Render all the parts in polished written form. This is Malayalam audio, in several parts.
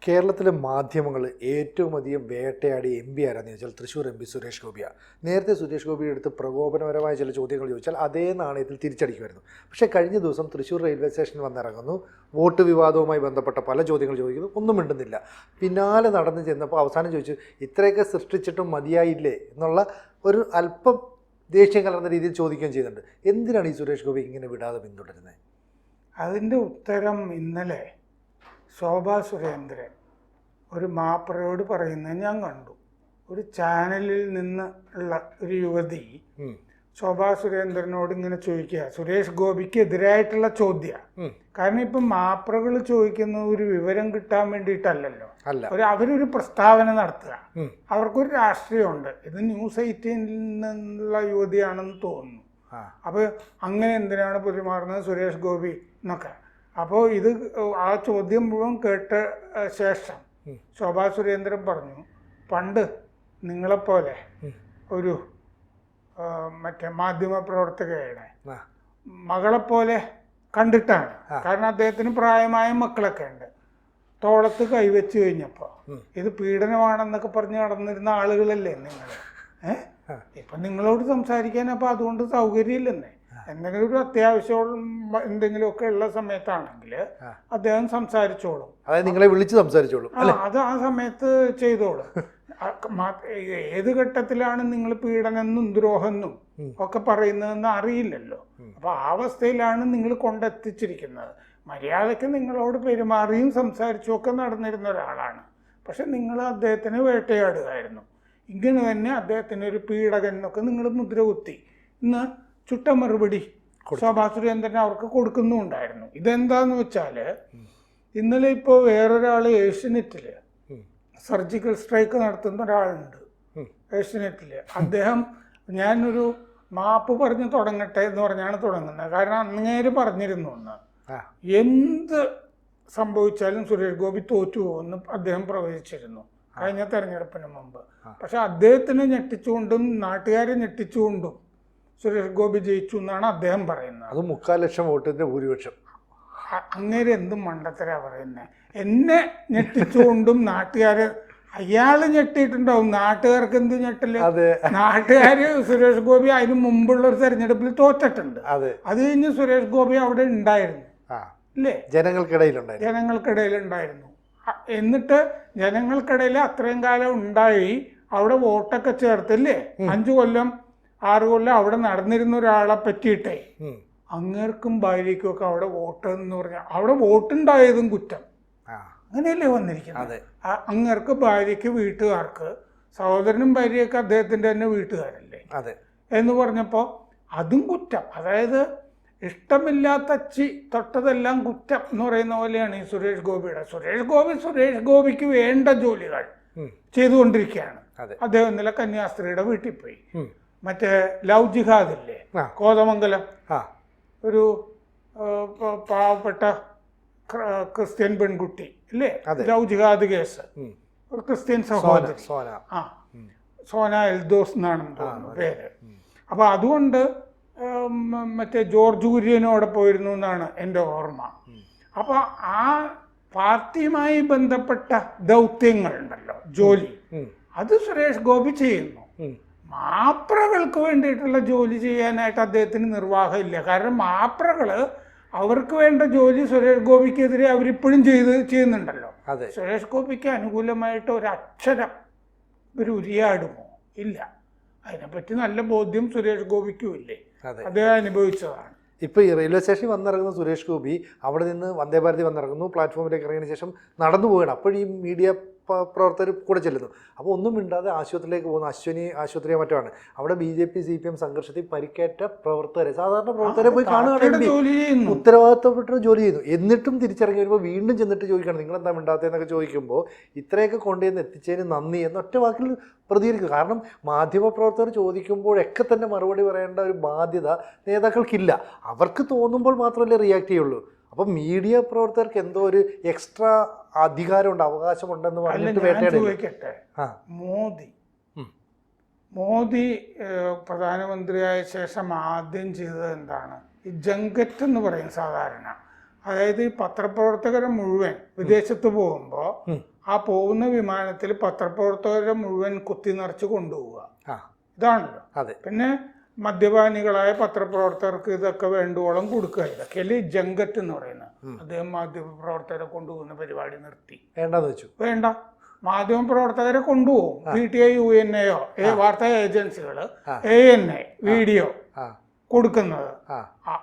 കേരളത്തിലെ മാധ്യമങ്ങൾ ഏറ്റവും അധികം വേട്ടയാടിയ എം പി ആരാന്ന് ചോദിച്ചാൽ തൃശ്ശൂർ എം പി സുരേഷ് ഗോപിയാണ്. നേരത്തെ സുരേഷ് ഗോപിയുടെ അടുത്ത് പ്രകോപനപരമായ ചില ചോദ്യങ്ങൾ ചോദിച്ചാൽ അതേ നാണയത്തിൽ തിരിച്ചടിക്കുമായിരുന്നു. പക്ഷേ കഴിഞ്ഞ ദിവസം തൃശ്ശൂർ റെയിൽവേ സ്റ്റേഷനിൽ വന്നിറങ്ങുന്നു, വോട്ട് വിവാദവുമായി ബന്ധപ്പെട്ട പല ചോദ്യങ്ങൾ ചോദിക്കുന്നു, ഒന്നും മിണ്ടുന്നില്ല. പിന്നാലെ നടന്നു ചെന്നപ്പോൾ അവസാനം ചോദിച്ചു, ഇത്രയൊക്കെ സൃഷ്ടിച്ചിട്ടും മതിയായില്ലേ എന്നുള്ള ഒരു അല്പം ദേഷ്യം കലർന്ന രീതിയിൽ ചോദിക്കുകയും ചെയ്യുന്നുണ്ട്. എന്തിനാണ് ഈ സുരേഷ് ഗോപി ഇങ്ങനെ വിടാതെ പിന്തുടരുന്നത്? അതിൻ്റെ ഉത്തരം ഇന്നലെ ശോഭാ സുരേന്ദ്രൻ ഒരു മാപ്പറയോട് പറയുന്നത് ഞാൻ കണ്ടു. ഒരു ചാനലിൽ നിന്ന് ഉള്ള ഒരു യുവതി ശോഭാ സുരേന്ദ്രനോട് ഇങ്ങനെ ചോദിക്കുക, സുരേഷ് ഗോപിക്ക് എതിരായിട്ടുള്ള ചോദ്യം. കാരണം ഇപ്പം മാപ്രകൾ ചോദിക്കുന്നത് ഒരു വിവരം കിട്ടാൻ വേണ്ടിയിട്ടല്ലല്ലോ, അവരൊരു പ്രസ്താവന നടത്തുക, അവർക്കൊരു രാഷ്ട്രീയമുണ്ട്. ഇത് ന്യൂസ് 18 നിന്നുള്ള യുവതിയാണെന്ന് തോന്നുന്നു. അപ്പോൾ അങ്ങനെ എന്തിനാണ് പെരുമാറുന്നത് സുരേഷ് ഗോപി എന്നൊക്കെ. അപ്പോൾ ഇത് ആ ചോദ്യം മുഴുവൻ കേട്ട ശേഷം ശോഭാ സുരേന്ദ്രൻ പറഞ്ഞു, പണ്ട് നിങ്ങളെപ്പോലെ ഒരു മറ്റേ മാധ്യമ പ്രവർത്തകയുടെ മകളെപ്പോലെ കണ്ടിട്ടാണ്. കാരണം അദ്ദേഹത്തിന് പ്രായമായ മക്കളൊക്കെ ഉണ്ട്. തോളത്ത് കൈവച്ച് കഴിഞ്ഞപ്പോൾ ഇത് പീഡനമാണെന്നൊക്കെ പറഞ്ഞ് നടന്നിരുന്ന ആളുകളല്ലേ നിങ്ങൾ. ഇപ്പം നിങ്ങളോട് സംസാരിക്കാൻ അപ്പോൾ അതുകൊണ്ട് സൗകര്യമില്ലെന്നേ. എന്തെങ്കിലും ഒരു അത്യാവശ്യം എന്തെങ്കിലുമൊക്കെ ഉള്ള സമയത്താണെങ്കിൽ അദ്ദേഹം സംസാരിച്ചോളും, അതായത് നിങ്ങളെ വിളിച്ച് സംസാരിച്ചോളും. അത് ആ സമയത്ത് ചെയ്തോളും. ഏത് ഘട്ടത്തിലാണ് നിങ്ങൾ പീഡനെന്നും ദ്രോഹെന്നും ഒക്കെ പറയുന്നതെന്ന് അറിയില്ലല്ലോ. അപ്പൊ ആ അവസ്ഥയിലാണ് നിങ്ങൾ കൊണ്ടെത്തിച്ചിരിക്കുന്നത്. മര്യാദയ്ക്ക് നിങ്ങളോട് പെരുമാറിയും സംസാരിച്ചും ഒക്കെ നടന്നിരുന്ന ഒരാളാണ്. പക്ഷെ നിങ്ങൾ അദ്ദേഹത്തിന് വേട്ടയാടുകയായിരുന്നു. ഇങ്ങനെ തന്നെ അദ്ദേഹത്തിന് ഒരു പീഡകൻ എന്നൊക്കെ നിങ്ങൾ മുദ്ര കുത്തി ഇന്ന് ചുട്ട മറുപടി ശോഭാ സുരേന്ദ്രൻ അവർക്ക് കൊടുക്കുന്നുണ്ടായിരുന്നു. ഇതെന്താന്ന് വെച്ചാൽ ഇന്നലെ ഇപ്പോൾ വേറൊരാൾ ഏഷ്യനെറ്റിൽ സർജിക്കൽ സ്ട്രൈക്ക് നടത്തുന്ന ഒരാളുണ്ട് ഏഷ്യനെറ്റിൽ. അദ്ദേഹം ഞാനൊരു മാപ്പ് പറഞ്ഞ് തുടങ്ങട്ടെ എന്ന് പറഞ്ഞാണ് തുടങ്ങുന്നത്. കാരണം അങ്ങേര് പറഞ്ഞിരുന്നു ഒന്ന്, എന്ത് സംഭവിച്ചാലും സുരേഷ് ഗോപി തോറ്റു പോകുമെന്ന് അദ്ദേഹം പ്രവചിച്ചിരുന്നു കഴിഞ്ഞ തെരഞ്ഞെടുപ്പിന് മുമ്പ്. പക്ഷെ അദ്ദേഹത്തിനെ ഞെട്ടിച്ചുകൊണ്ടും നാട്ടുകാരെ ഞെട്ടിച്ചുകൊണ്ടും സുരേഷ് ഗോപി ജയിച്ചു എന്നാണ് അദ്ദേഹം പറയുന്നത്. അത് 3,00,000 വോട്ടിന്റെ ഭൂരിപക്ഷം. അങ്ങേര് എന്തും മണ്ടത്തരാ പറയുന്നത്. എന്നെ ഞെട്ടിച്ചുകൊണ്ടും നാട്ടുകാര്, അയാള് ഞെട്ടിയിട്ടുണ്ടാവും, നാട്ടുകാർക്ക് എന്ത് ഞെട്ടില്ല. നാട്ടുകാര് സുരേഷ് ഗോപി അതിന് മുമ്പുള്ള ഒരു തെരഞ്ഞെടുപ്പിൽ തോറ്റിട്ടുണ്ട്. അത് കഴിഞ്ഞ് സുരേഷ് ഗോപി അവിടെ ഉണ്ടായിരുന്നു അല്ലേ, ജനങ്ങൾക്കിടയിലുണ്ടായിരുന്നു. എന്നിട്ട് ജനങ്ങൾക്കിടയിൽ അത്രയും കാലം ഉണ്ടായി അവിടെ വോട്ടൊക്കെ ചേർത്തില്ലേ. 5 കൊല്ലം 6 കൊല്ലം അവിടെ നടന്നിരുന്ന ഒരാളെ പറ്റിയിട്ടേ അങ്ങേർക്കും ഭാര്യയ്ക്കും ഒക്കെ അവിടെ വോട്ട് എന്ന് പറഞ്ഞാൽ അവിടെ വോട്ടുണ്ടായതും കുറ്റം. അങ്ങനെയല്ലേ വന്നിരിക്കുന്നത്. അങ്ങേർക്ക് ഭാര്യയ്ക്ക് വീട്ടുകാർക്ക്, സഹോദരനും ഭാര്യയൊക്കെ അദ്ദേഹത്തിൻ്റെ തന്നെ വീട്ടുകാരല്ലേ എന്ന് പറഞ്ഞപ്പോൾ അതും കുറ്റം. അതായത് ഇഷ്ടമില്ലാത്ത അച്ചി തൊട്ടതെല്ലാം കുറ്റം എന്ന് പറയുന്ന പോലെയാണ് ഈ സുരേഷ് ഗോപിയുടെ. സുരേഷ് ഗോപിക്ക് വേണ്ട ജോലികൾ ചെയ്തുകൊണ്ടിരിക്കുകയാണ്. അദ്ദേഹം ഇന്നലെ കന്യാസ്ത്രീയുടെ വീട്ടിൽ പോയി. മറ്റേ ലവ് ജിഹാദില്ലേ കോതമംഗലം, ഒരു പാവപ്പെട്ട ക്രിസ്ത്യൻ പെൺകുട്ടി ഇല്ലേ, ലവ് ജിഹാദ് കേസ്, ഒരു ക്രിസ്ത്യൻ സഹോദരി, സോന എൽദോസ് എന്നാണ് തോന്നുന്നു പേര്. അപ്പൊ അതുകൊണ്ട് മറ്റേ ജോർജ് കുര്യനോടെ പോയിരുന്നു എന്നാണ് എൻ്റെ ഓർമ്മ. അപ്പൊ ആ പാർട്ടിയുമായി ബന്ധപ്പെട്ട ദൗത്യങ്ങളുണ്ടല്ലോ, ജോലി, അത് സുരേഷ് ഗോപി ചെയ്യുന്നു. മാപ്രകൾക്ക് വേണ്ടിയിട്ടുള്ള ജോലി ചെയ്യാനായിട്ട് അദ്ദേഹത്തിന് നിർവാഹമില്ല. കാരണം മാപ്രകള് അവർക്ക് വേണ്ട ജോലി സുരേഷ് ഗോപിക്കെതിരെ അവരിപ്പോഴും ചെയ്യുന്നുണ്ടല്ലോ. സുരേഷ് ഗോപിക്ക് അനുകൂലമായിട്ട് ഒരക്ഷരം ഒരു ഉരിയാടുമോ? ഇല്ല. അതിനെപ്പറ്റി നല്ല ബോധ്യം സുരേഷ് ഗോപിക്കും ഇല്ലേ, അദ്ദേഹം അനുഭവിച്ചതാണ്. ഇപ്പോൾ ഈ റെയിൽവേ സ്റ്റേഷനിൽ വന്നിറങ്ങുന്ന സുരേഷ് ഗോപി അവിടെ നിന്ന് വന്ദേ ഭാരതി വന്നിറങ്ങുന്നു, പ്ലാറ്റ്ഫോമിലേക്ക് ഇറങ്ങിയതിന് ശേഷം നടന്നു പോവുകയാണ്. അപ്പോൾ ഈ മീഡിയ പ്രവർത്തകർ കൂടെ ചെല്ലുന്നു. അപ്പോൾ ഒന്നും മിണ്ടാതെ ആശുപത്രിയിലേക്ക് പോകുന്നു. അശ്വിനി ആശുപത്രിയോ മറ്റാണ്. അവിടെ BJP CPM സംഘർഷത്തിൽ പരിക്കേറ്റ പ്രവർത്തകരെ, സാധാരണ പ്രവർത്തകരെ പോയി കാണുകയാണെങ്കിൽ ഉത്തരവാദിത്തപ്പെട്ട ജോലി ചെയ്യുന്നു. എന്നിട്ടും തിരിച്ചിറങ്ങി വരുമ്പോൾ വീണ്ടും ചെന്നിട്ട് ചോദിക്കണം നിങ്ങളെന്താ മിണ്ടാത്തതെന്നൊക്കെ ചോദിക്കുമ്പോൾ ഇത്രയൊക്കെ കൊണ്ടുവന്ന് എത്തിച്ചതിന് നന്ദി എന്നൊറ്റ വാക്കിൽ പ്രതികരിക്കും. കാരണം മാധ്യമപ്രവർത്തകർ ചോദിക്കുമ്പോഴൊക്കെ തന്നെ മറുപടി പറയേണ്ട ഒരു ബാധ്യത നേതാക്കൾക്കില്ല. അവർക്ക് തോന്നുമ്പോൾ മാത്രമല്ലേ റിയാക്ട് ചെയ്യുള്ളൂ. അപ്പം മീഡിയ പ്രവർത്തകർക്ക് എന്തോ ഒരു എക്സ്ട്രാ അധികാരമുണ്ട്, അവകാശമുണ്ടെന്ന് പറഞ്ഞിട്ട് ചോദിക്കട്ടെ, മോദി പ്രധാനമന്ത്രിയായ ശേഷം ആദ്യം ചെയ്തത് എന്താണ്? ഈ ജങ്കറ്റ് എന്ന് പറയും സാധാരണ, അതായത് ഈ പത്രപ്രവർത്തകരെ മുഴുവൻ വിദേശത്ത് പോകുമ്പോൾ ആ പോകുന്ന വിമാനത്തിൽ പത്രപ്രവർത്തകരെ മുഴുവൻ കുത്തി നിറച്ച് കൊണ്ടുപോവുക. ഇതാണല്ലോ. പിന്നെ മദ്യപാനികളായ പത്രപ്രവർത്തകർക്ക് ഇതൊക്കെ വേണ്ടുവോളം കൊടുക്കുക. ഇതൊക്കെയല്ലേ ജങ്കറ്റ് എന്ന് പറയുന്നത്. അദ്ദേഹം മാധ്യമപ്രവർത്തകരെ കൊണ്ടുപോകുന്ന പരിപാടി നിർത്തി. വേണ്ടെന്ന് വെച്ചു. വേണ്ട, മാധ്യമപ്രവർത്തകരെ കൊണ്ടുപോകും. PTI, UNA വാർത്താ ഏജൻസികൾ, ANA വീഡിയോ കൊടുക്കുന്നത്.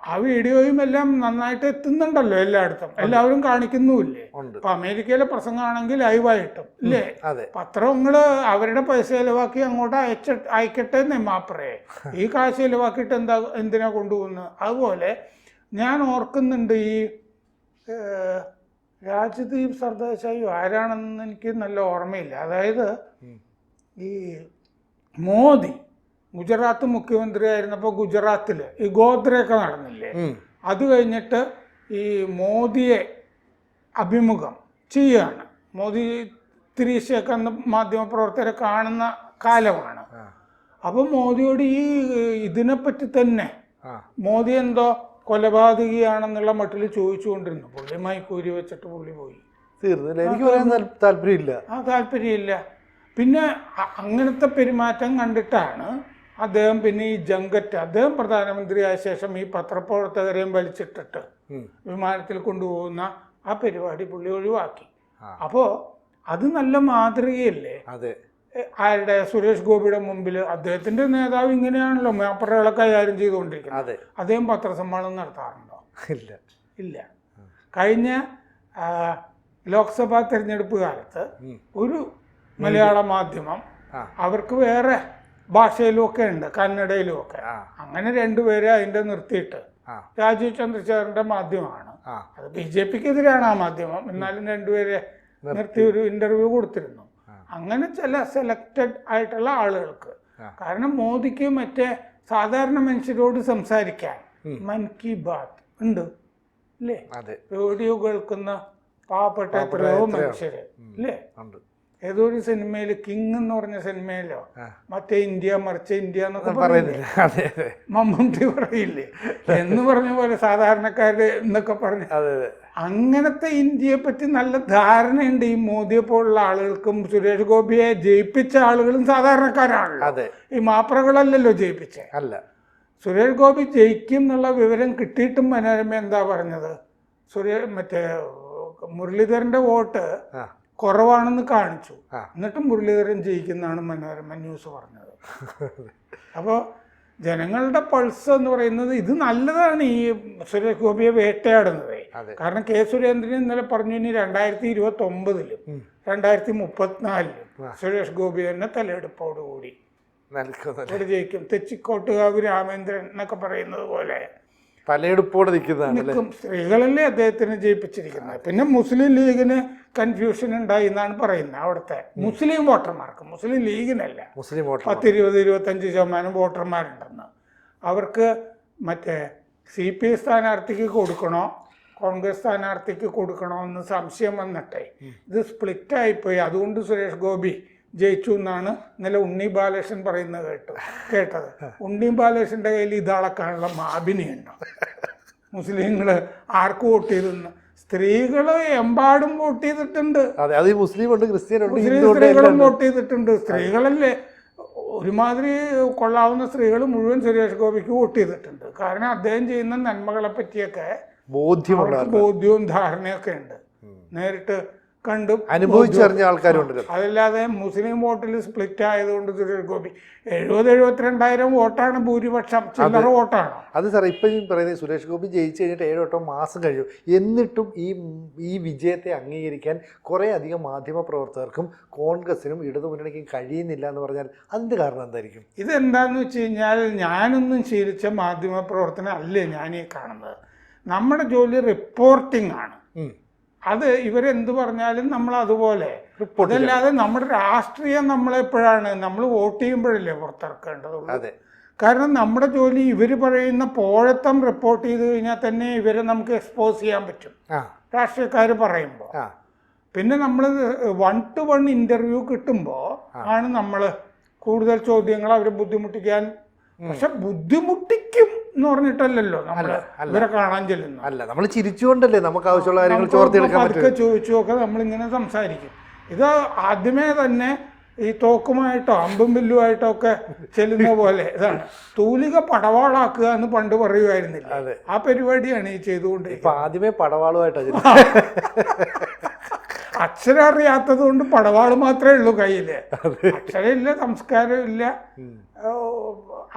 ആ വീഡിയോയും എല്ലാം നന്നായിട്ട് എത്തുന്നുണ്ടല്ലോ എല്ലായിടത്തും, എല്ലാവരും കാണിക്കുന്നുമില്ലേ. ഇപ്പൊ അമേരിക്കയിലെ പ്രസംഗമാണെങ്കിൽ ലൈവായിട്ടും ഇല്ലേ. പത്രങ്ങള് അവരുടെ പൈസ ചെലവാക്കി അങ്ങോട്ട് അയക്കട്ടെ മാപ്പറേ. ഈ കാശ് ചെലവാക്കിയിട്ട് എന്തിനാ കൊണ്ടുപോകുന്നത്? അതുപോലെ ഞാൻ ഓർക്കുന്നുണ്ട്, ഈ രാജ്ദീപ് സർദേശായി ആരാണെന്ന് എനിക്ക് നല്ല ഓർമ്മയില്ല. അതായത് ഈ മോദി ഗുജറാത്ത് മുഖ്യമന്ത്രി ആയിരുന്നപ്പോൾ ഗുജറാത്തിൽ ഈ ഗോദ്രയൊക്കെ നടന്നില്ലേ, അത് കഴിഞ്ഞിട്ട് ഈ മോദിയെ അഭിമുഖം ചെയ്യുകയാണ്. മോദി തിരീശയൊക്കെ അന്ന് മാധ്യമപ്രവർത്തകരെ കാണുന്ന കാലമാണ്. അപ്പം മോദിയോട് ഈ ഇതിനെപ്പറ്റി തന്നെ മോദി എന്തോ കൊലപാതകിയാണെന്നുള്ള മട്ടിൽ ചോദിച്ചുകൊണ്ടിരുന്നു. പുള്ളി മൈക്കൂരി വെച്ചിട്ട് പുള്ളി പോയി. എനിക്ക് പറയാൻ താല്പര്യമില്ല. താല്പര്യമില്ല. പിന്നെ അങ്ങനത്തെ പെരുമാറ്റം കണ്ടിട്ടാണ് അദ്ദേഹം പിന്നെ ഈ ജങ്കറ്റ്, അദ്ദേഹം പ്രധാനമന്ത്രിയായ ശേഷം ഈ പത്രപ്രവർത്തകരെയും വലിച്ചിട്ടിട്ട് വിമാനത്തിൽ കൊണ്ടുപോകുന്ന ആ പരിപാടി പുള്ളി ഒഴിവാക്കി. അപ്പോൾ അത് നല്ല മാതൃകയല്ലേ? ആരുടെ? സുരേഷ് ഗോപിയുടെ മുമ്പിൽ അദ്ദേഹത്തിന്റെ നേതാവ് ഇങ്ങനെയാണല്ലോ മാപ്പറകളെ കൈകാര്യം ചെയ്തുകൊണ്ടിരിക്കുന്നത്. അദ്ദേഹം പത്രസമ്മേളനം നടത്താറുണ്ടോ? ഇല്ല. കഴിഞ്ഞ ലോക്സഭാ തെരഞ്ഞെടുപ്പ് കാലത്ത് ഒരു മലയാള മാധ്യമം, അവർക്ക് വേറെ ഭാഷയിലും ഒക്കെ ഉണ്ട്, കന്നഡയിലും ഒക്കെ, അങ്ങനെ രണ്ടുപേരെ അതിന്റെ നിർത്തിയിട്ട്, രാജീവ് ചന്ദ്രശേഖരന്റെ മാധ്യമമാണ്, അത് BJPക്കെതിരാണ് ആ മാധ്യമം, എന്നാലും രണ്ടുപേരെ നിർത്തി ഒരു ഇന്റർവ്യൂ കൊടുത്തിരുന്നു. അങ്ങനെ ചില സെലക്റ്റഡ് ആയിട്ടുള്ള ആളുകൾക്ക്. കാരണം മോദിക്ക് മറ്റേ സാധാരണ മനുഷ്യരോട് സംസാരിക്കാൻ മൻ കി ബാത്ത് ഉണ്ട് അല്ലേ, റേഡിയോ കേൾക്കുന്ന പാവപ്പെട്ട എത്രയോ മനുഷ്യര് അല്ലേ. ഏതോ ഒരു സിനിമയിൽ, കിങ് എന്ന് പറഞ്ഞ സിനിമയിലോ മറ്റേ ഇന്ത്യ മറിച്ച ഇന്ത്യ എന്നൊക്കെ പറയുന്നില്ലേ, മമ്മൂട്ടി പറയില്ലേ, എന്ന് പറഞ്ഞ പോലെ സാധാരണക്കാര് എന്നൊക്കെ പറഞ്ഞു. അങ്ങനത്തെ ഇന്ത്യയെ പറ്റി നല്ല ധാരണയുണ്ട് ഈ മോദിയെ പോലുള്ള ആളുകൾക്കും. സുരേഷ് ഗോപിയെ ജയിപ്പിച്ച ആളുകളും സാധാരണക്കാരാണല്ലോ, ഈ മാപ്രകളല്ലല്ലോ ജയിപ്പിച്ചേ. സുരേഷ് ഗോപി ജയിക്കും എന്നുള്ള വിവരം കിട്ടിയിട്ടും മനോരമ എന്താ പറഞ്ഞത്? മറ്റേ മുരളീധരന്റെ വോട്ട് കുറവാണെന്ന് കാണിച്ചു, എന്നിട്ടും മുരളീധരൻ ജയിക്കുന്നതാണ് മനോരമ ന്യൂസ് പറഞ്ഞത്. അപ്പോൾ ജനങ്ങളുടെ പൾസ് എന്ന് പറയുന്നത് ഇത് നല്ലതാണ്, ഈ സുരേഷ് ഗോപിയെ വേട്ടയാടുന്നത്. കാരണം കെ സുരേന്ദ്രൻ ഇന്നലെ പറഞ്ഞു, ഇനി 2029 2034 സുരേഷ് ഗോപി തന്നെ തലയെടുപ്പോടുകൂടി ജയിക്കും. തെച്ചിക്കോട്ടുകാവ് രാമേന്ദ്രൻ എന്നൊക്കെ പറയുന്നത് പോലെ തലയെടുപ്പോടെ നിൽക്കും. സ്ത്രീകളല്ലേ അദ്ദേഹത്തിന് ജയിപ്പിച്ചിരിക്കുന്നത്. പിന്നെ മുസ്ലിം ലീഗിന് കൺഫ്യൂഷൻ ഉണ്ടായി എന്നാണ് പറയുന്നത്. അവിടുത്തെ മുസ്ലിം വോട്ടർമാർക്ക്, മുസ്ലിം ലീഗിനല്ല, 10-25% വോട്ടർമാരുണ്ടെന്ന്. അവർക്ക് മറ്റേ CPI സ്ഥാനാർത്ഥിക്ക് കൊടുക്കണോ കോൺഗ്രസ് സ്ഥാനാർത്ഥിക്ക് കൊടുക്കണോ എന്ന് സംശയം വന്നിട്ടേ ഇത് സ്പ്ലിറ്റായിപ്പോയി. അതുകൊണ്ട് സുരേഷ് ഗോപി ജയിച്ചു എന്നാണ് ഇന്നലെ ഉണ്ണി ബാലകൃഷ്ണൻ പറയുന്നത് കേട്ടത്. ഉണ്ണി ബാലകൃഷ്ണന്റെ കയ്യിൽ ഇതളക്കാനുള്ള മാബിനിയുണ്ടോ? മുസ്ലിങ്ങള് ആർക്ക് വോട്ട് ചെയ്തെന്ന്? സ്ത്രീകള് എമ്പാടും വോട്ട് ചെയ്തിട്ടുണ്ട്. മുസ്ലിം സ്ത്രീകളും വോട്ട് ചെയ്തിട്ടുണ്ട്. സ്ത്രീകളല്ലേ, ഒരുമാതിരി കൊള്ളാവുന്ന സ്ത്രീകൾ മുഴുവൻ സുരേഷ് ഗോപിക്ക് വോട്ട് ചെയ്തിട്ടുണ്ട്. കാരണം അദ്ദേഹം ചെയ്യുന്ന നന്മകളെ പറ്റിയൊക്കെ ബോധ്യവും ധാരണയൊക്കെ ഉണ്ട്. നേരിട്ട് കണ്ടും അനുഭവിച്ചറിഞ്ഞ ആൾക്കാരുണ്ട്. അതല്ലാതെ മുസ്ലിം വോട്ടിൽ സ്പ്ലിറ്റ് ആയതുകൊണ്ട് സുരേഷ് ഗോപി 70-72,000 വോട്ടാണ് ഭൂരിപക്ഷം, ചില്ലറ വോട്ടാണ്. അത് സാർ ഇപ്പം പറയുന്നത് സുരേഷ് ഗോപി ജയിച്ചു കഴിഞ്ഞിട്ട് 7-8 മാസം കഴിഞ്ഞു. എന്നിട്ടും ഈ വിജയത്തെ അംഗീകരിക്കാൻ കുറേ അധികം മാധ്യമപ്രവർത്തകർക്കും കോൺഗ്രസിനും ഇടതുമുന്നണിക്കും കഴിയുന്നില്ല എന്ന് പറഞ്ഞാൽ അതിൻ്റെ കാരണം എന്തായിരിക്കും? ഇതെന്താന്ന് വെച്ച് കഴിഞ്ഞാൽ, ഞാനൊന്നും ശീലിച്ച മാധ്യമപ്രവർത്തനം അല്ലേ ഞാനീ കാണുന്നത്. നമ്മുടെ ജോലി റിപ്പോർട്ടിംഗ് ആണ്. അത് ഇവരെന്ത് പറഞ്ഞാലും നമ്മൾ അതുപോലെ. അതല്ലാതെ നമ്മുടെ രാഷ്ട്രീയം നമ്മളെപ്പോഴാണ്, നമ്മൾ വോട്ട് ചെയ്യുമ്പോഴല്ലേ പുറത്തിറക്കേണ്ടതുള്ളൂ. കാരണം നമ്മുടെ ജോലി ഇവർ പറയുന്ന പോഴത്തം റിപ്പോർട്ട് ചെയ്ത് കഴിഞ്ഞാൽ തന്നെ ഇവരെ നമുക്ക് എക്സ്പോസ് ചെയ്യാൻ പറ്റും രാഷ്ട്രീയക്കാർ പറയുമ്പോൾ. പിന്നെ നമ്മൾ 1-to-1 ഇൻ്റർവ്യൂ കിട്ടുമ്പോൾ ആണ് നമ്മൾ കൂടുതൽ ചോദ്യങ്ങൾ അവരെ ബുദ്ധിമുട്ടിക്കാൻ. പക്ഷെ ബുദ്ധിമുട്ടിക്കും എന്ന് പറഞ്ഞിട്ടല്ലല്ലോ നമ്മൾ ഇവരെ കാണാൻ ചെല്ലുന്നു. അല്ല, നമ്മൾ ചിരിച്ചുകൊണ്ടല്ലേ നമുക്ക് ആവശ്യമുള്ള കാര്യങ്ങൾ ചോർത്തിയെടുക്കാൻ പതുക്കെ ചോദിച്ചുമൊക്കെ നമ്മളിങ്ങനെ സംസാരിക്കും. ഇത് ആദ്യമേ തന്നെ ഈ തോക്കുമായിട്ടോ അമ്പും വില്ലുമായിട്ടോ ഒക്കെ ചെല്ലുന്ന പോലെ ഇതാണ് തൂലിക പടവാളാക്കുക എന്ന് പണ്ട് പറയുമായിരുന്നില്ല. ആ പരിപാടിയാണ് ഈ ചെയ്തുകൊണ്ടിരിക്കുന്നത്. ആദ്യമേ പടവാളുമായിട്ടാണ് അക്ഷരം അറിയാത്തത് കൊണ്ട് പടവാള് മാത്രമേ ഉള്ളൂ കയ്യില്. അക്ഷരമില്ല, സംസ്കാരമില്ല,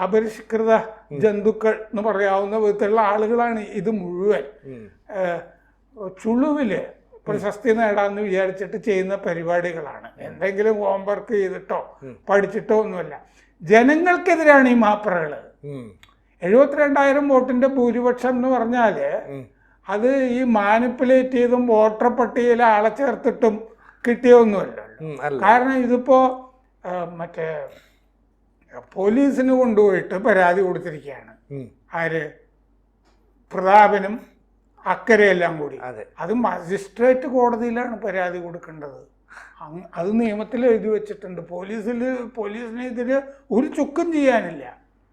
അപരിഷ്കൃത ജന്തുക്കൾ എന്ന് പറയാവുന്ന വിധത്തിലുള്ള ആളുകളാണ് ഇത് മുഴുവൻ. ചുളുവില് പ്രശസ്തി നേടാന്ന് വിചാരിച്ചിട്ട് ചെയ്യുന്ന പരിപാടികളാണ്. എന്തെങ്കിലും ഹോംവർക്ക് ചെയ്തിട്ടോ പഠിച്ചിട്ടോ ഒന്നുമല്ല. ജനങ്ങൾക്കെതിരാണ് ഈ മാപ്രകള്. 72,000 വോട്ടിന്റെ ഭൂരിപക്ഷം എന്ന് പറഞ്ഞാല് അത് ഈ മാനിപ്പുലേറ്റ് ചെയ്തും വോട്ടർ പട്ടികയിൽ ആളെ ചേർത്തിട്ടും കിട്ടിയൊന്നുമല്ലല്ലോ. കാരണം ഇതിപ്പോ മറ്റേ പോലീസിന് കൊണ്ടുപോയിട്ട് പരാതി കൊടുത്തിരിക്കുകയാണ്. ആര്? പ്രതാപനും അക്കരെയെല്ലാം കൂടി. അത് മജിസ്ട്രേറ്റ് കോടതിയിലാണ് പരാതി കൊടുക്കേണ്ടത്. അത് നിയമത്തിൽ എഴുതി വെച്ചിട്ടുണ്ട്. പോലീസിനെതിരെ ഒരു ചുക്കും ചെയ്യാനില്ല.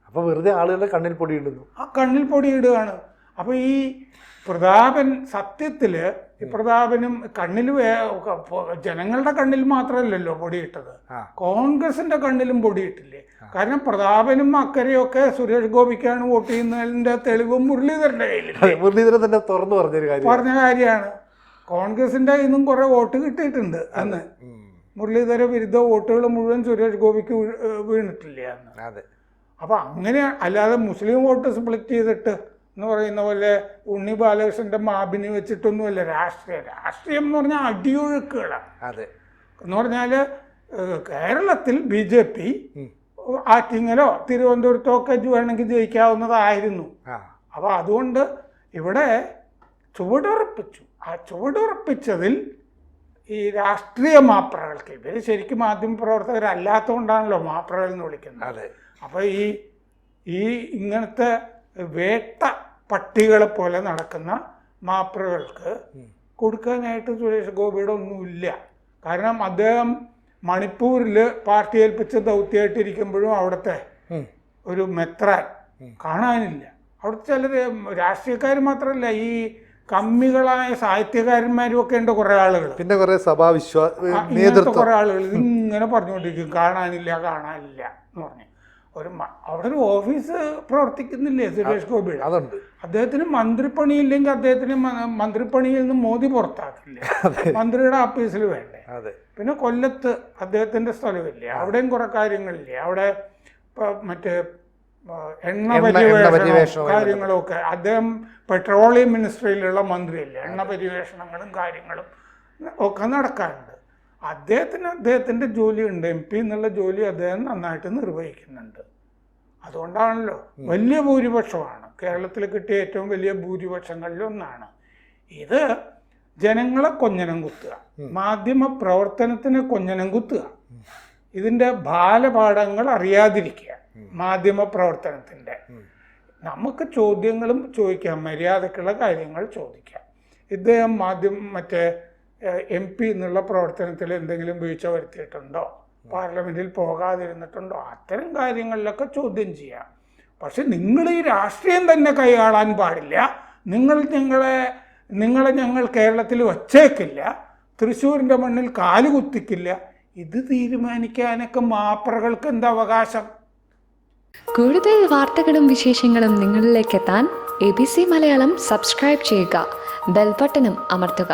അപ്പൊ വെറുതെ ആളുകളുടെ കണ്ണിൽ പൊടിയിടുന്നു. ആ കണ്ണിൽ പൊടിയിടുകയാണ്. അപ്പൊ ഈ പ്രതാപൻ സത്യത്തില് ഈ പ്രതാപനും കണ്ണിൽ ജനങ്ങളുടെ കണ്ണിൽ മാത്രമല്ലല്ലോ പൊടിയിട്ടത്, കോൺഗ്രസിന്റെ കണ്ണിലും പൊടിയിട്ടില്ലേ? കാരണം പ്രതാപനും അക്കരെയൊക്കെ സുരേഷ് ഗോപിക്കാണ് വോട്ട് ചെയ്യുന്നതിന്റെ തെളിവും മുരളീധരന്റെ കയ്യിൽ. മുരളീധരൻ തന്നെ തുറന്നു പറഞ്ഞ കാര്യമാണ്. കോൺഗ്രസിന്റെ കയ്യിൽ നിന്നും കുറെ വോട്ട് കിട്ടിയിട്ടുണ്ട് അന്ന്. മുരളീധര വിരുദ്ധ വോട്ടുകൾ മുഴുവൻ സുരേഷ് ഗോപിക്ക് വീണിട്ടില്ലേ അന്ന്. അപ്പൊ അങ്ങനെ അല്ലാതെ മുസ്ലിം വോട്ട് സ്പ്ലിറ്റ് ചെയ്തിട്ട് എന്ന് പറയുന്ന പോലെ ഉണ്ണി ബാലകൃഷ്ണന്റെ മാബിനി വെച്ചിട്ടൊന്നുമല്ല രാഷ്ട്രീയം എന്ന് പറഞ്ഞാൽ അടിയൊഴുക്കുകളാണ്. എന്ന് പറഞ്ഞാല് കേരളത്തിൽ BJP ആറ്റിങ്ങലോ തിരുവനന്തപുരത്തോ ഒക്കെ വേണമെങ്കിൽ ജയിക്കാവുന്നതായിരുന്നു. അപ്പൊ അതുകൊണ്ട് ഇവിടെ ചുവടുറപ്പിച്ചു. ആ ചുവടുറപ്പിച്ചതിൽ ഈ രാഷ്ട്രീയ മാപ്രകൾക്ക്, ഇവര് ശരിക്കും മാധ്യമപ്രവർത്തകരല്ലാത്തതുകൊണ്ടാണല്ലോ മാപ്രകൾ എന്ന് വിളിക്കുന്നത്. അപ്പൊ ഈ ഇങ്ങനത്തെ വേട്ട പട്ടികളെ പോലെ നടക്കുന്ന മാപ്രകൾക്ക് കൊടുക്കാനായിട്ട് സുരേഷ് ഗോപിയുടെ ഒന്നുമില്ല. കാരണം അദ്ദേഹം മണിപ്പൂരിൽ പാർട്ടി ഏൽപ്പിച്ച ദൗത്യമായിട്ടിരിക്കുമ്പോഴും അവിടുത്തെ ഒരു മെത്രാൻ കാണാനില്ല. അവിടുത്തെ ചിലർ രാഷ്ട്രീയക്കാർ മാത്രമല്ല, ഈ കമ്മികളായ സാഹിത്യകാരന്മാരും ഒക്കെ ഉണ്ട് കുറെ ആളുകൾ. പിന്നെ കുറെ കുറെ ആളുകൾ ഇതിങ്ങനെ പറഞ്ഞുകൊണ്ടിരിക്കും കാണാനില്ല എന്ന് പറഞ്ഞു. അവിടെ ഒരു ഓഫീസ് പ്രവർത്തിക്കുന്നില്ലേ സുരേഷ് ഗോപിയുടെ? അദ്ദേഹത്തിന് മന്ത്രിപ്പണിയില്ലെങ്കിൽ അദ്ദേഹത്തിന് മന്ത്രിപ്പണിയിൽ നിന്ന് മോദി പുറത്താക്കില്ലേ? മന്ത്രിയുടെ ഓഫീസിൽ വേണ്ടേ? പിന്നെ കൊല്ലത്ത് അദ്ദേഹത്തിന്റെ സ്ഥലമില്ലേ? അവിടെയും കുറെ കാര്യങ്ങളില്ലേ? അവിടെ മറ്റേ എണ്ണ പര്യവേഷണം കാര്യങ്ങളൊക്കെ, അദ്ദേഹം പെട്രോളിയം മിനിസ്ട്രിയിലുള്ള മന്ത്രിയല്ലേ? എണ്ണ പര്യവേഷണങ്ങളും കാര്യങ്ങളും ഒക്കെ നടക്കാറുണ്ട്. അദ്ദേഹത്തിന്റെ ജോലിയുണ്ട്. MP എന്നുള്ള ജോലി അദ്ദേഹം നന്നായിട്ട് നിർവഹിക്കുന്നുണ്ട്. അതുകൊണ്ടാണല്ലോ വലിയ ഭൂരിപക്ഷമാണ് കേരളത്തിൽ കിട്ടിയ ഏറ്റവും വലിയ ഭൂരിപക്ഷങ്ങളിൽ ഒന്നാണ്. ഇത് ജനങ്ങളെ കൊഞ്ഞനം കുത്തുക, മാധ്യമ പ്രവർത്തനത്തിന് കൊഞ്ഞനം കുത്തുക, ഇതിന്റെ ബാലപാഠങ്ങൾ അറിയാതിരിക്കുക. മാധ്യമ പ്രവർത്തനത്തിന്റെ നമുക്ക് ചോദ്യങ്ങളും ചോദിക്കാം, മര്യാദക്കുള്ള കാര്യങ്ങൾ ചോദിക്കാം. ഇദ്ദേഹം മറ്റേ MP എന്നുള്ള പ്രവർത്തനത്തിൽ എന്തെങ്കിലും വീഴ്ച വരുത്തിയിട്ടുണ്ടോ? പാർലമെന്റിൽ പോകാതിരുന്നിട്ടുണ്ടോ? അത്തരം കാര്യങ്ങളിലൊക്കെ ചോദ്യം ചെയ്യാം. പക്ഷെ നിങ്ങൾ ഈ രാഷ്ട്രീയം തന്നെ കൈയാളാൻ പാടില്ല. നിങ്ങളെ ഞങ്ങൾ കേരളത്തിൽ വച്ചേക്കില്ല, തൃശ്ശൂരിൻ്റെ മണ്ണിൽ കാലുകുത്തിക്കില്ല. ഇത് തീരുമാനിക്കാനൊക്കെ മാപ്രകൾക്ക് എന്താ അവകാശം? കൂടുതൽ വാർത്തകളും വിശേഷങ്ങളും നിങ്ങളിലേക്ക് എത്താൻ ABC മലയാളം സബ്സ്ക്രൈബ് ചെയ്യുക, ബെൽബട്ടനും അമർത്തുക.